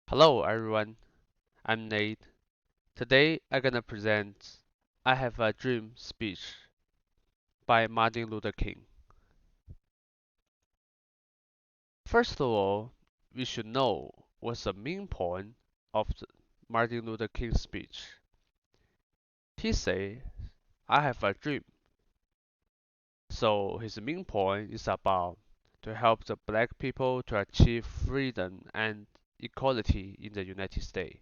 Hello everyone, I'm Nate. Today I'm gonna present I Have a Dream speech by Martin Luther King. First of all, we should know what's the main point of Martin Luther King's speech. He said, I have a dream. So his main point is about to help the black people to achieve freedom and equality in the United States.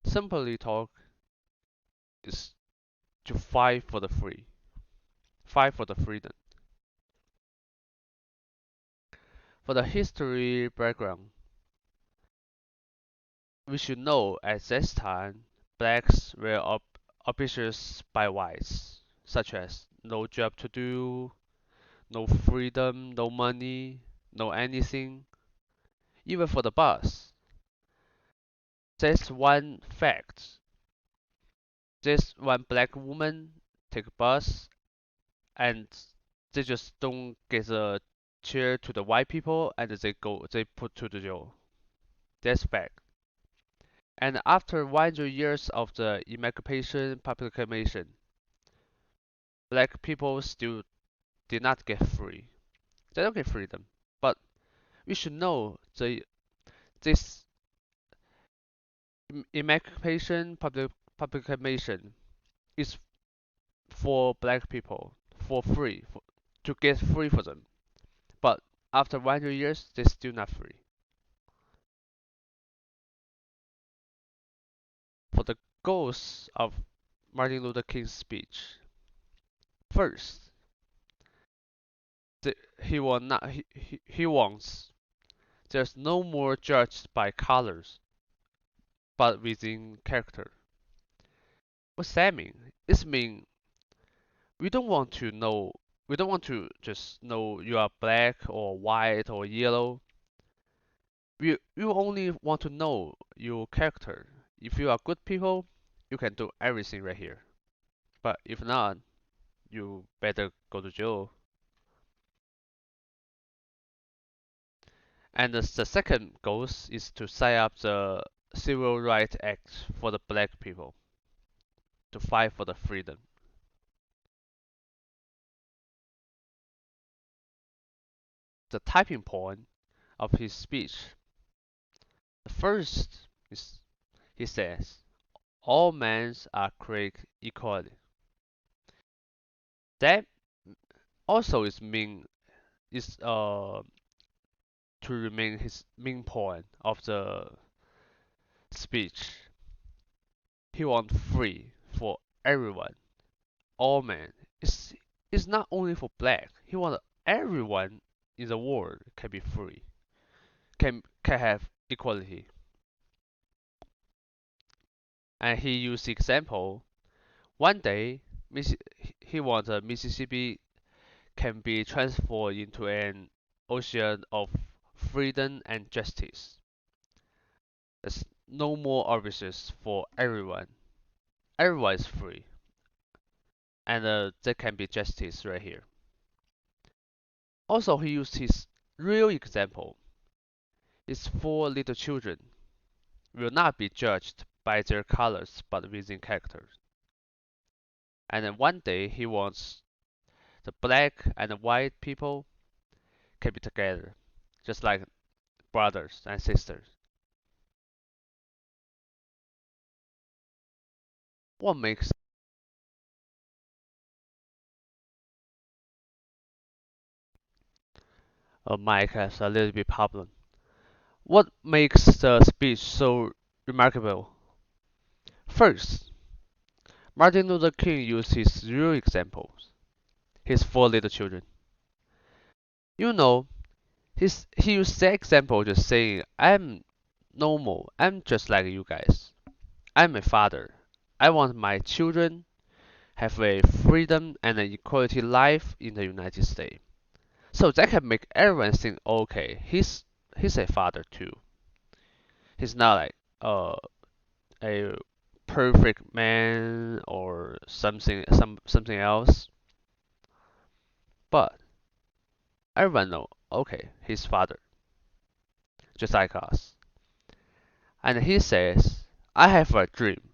Simply talk is to fight for the freedom. For the history background, we should know at this time blacks were abused by whites, such as no job to do, no freedom, no money, no anything, even for the bus. Just one fact. Just one black woman take a bus and they just don't get a chair to the white people and they put to the jail. That's fact. And after 100 years of the Emancipation Proclamation, black people still did not get free. They don't get freedom. But we should know this Emancipation Proclamation is for black people, for free, to get free for them. But after 100 years, they're still not free. For the goals of Martin Luther King's speech, first, he will not. He wants there's no more judged by colors, but within character. What's that mean? It means we don't want to know. We don't want to just know you are black or white or yellow. We only want to know your character. If you are good people, you can do everything right here. But if not, you better go to jail. And the second goal is to set up the Civil Rights Act for the black people to fight for the freedom. The typing point of his speech. The first is he says, all men are created equally. That also is to remain his main point of the speech. He wants free for everyone, all men. It's not only for black. He wants everyone in the world can be free, can have equality. And he used the example. One day, he wants Mississippi can be transformed into an ocean of freedom and justice. There's no more offices for everyone. Everyone is free, and there can be justice right here. Also, he used his real example. His four little children will not be judged by their colors but within character. And then one day he wants the black and the white people can be together, just like brothers and sisters. What makes a mic has a little bit problem? What makes the speech so remarkable? First, Martin Luther King used his real examples, his four little children. You know, he used that example just saying, I'm normal, I'm just like you guys. I'm a father. I want my children have a freedom and an equality life in the United States. So that can make everyone think, okay, he's a father too. He's not like a perfect man or something else. But everyone know, okay, he's father, just like us. And he says, I have a dream.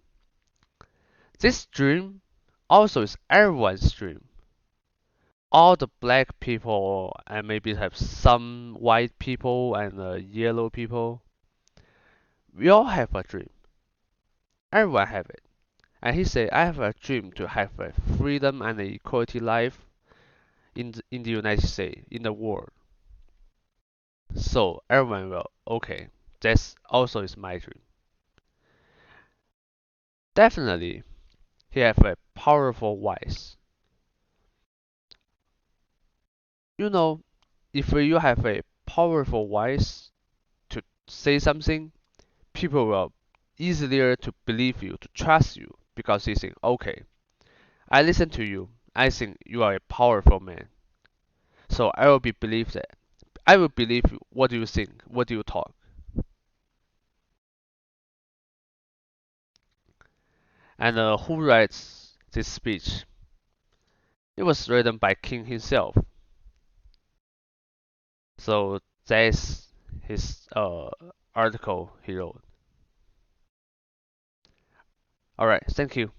This dream also is everyone's dream. All the black people and maybe have some white people and yellow people. We all have a dream. Everyone have it. And he said, I have a dream to have a freedom and a equality life in the United States, in the world. So everyone will, okay, that's also is my dream. Definitely, he have a powerful voice. You know, if you have a powerful voice to say something, people will easier to believe you, to trust you, because they think, okay, I listen to you. I think you are a powerful man. So I will be believe that. I will believe what do you think, what do you talk. And who writes this speech? It was written by King himself. So that's his article he wrote. All right, thank you.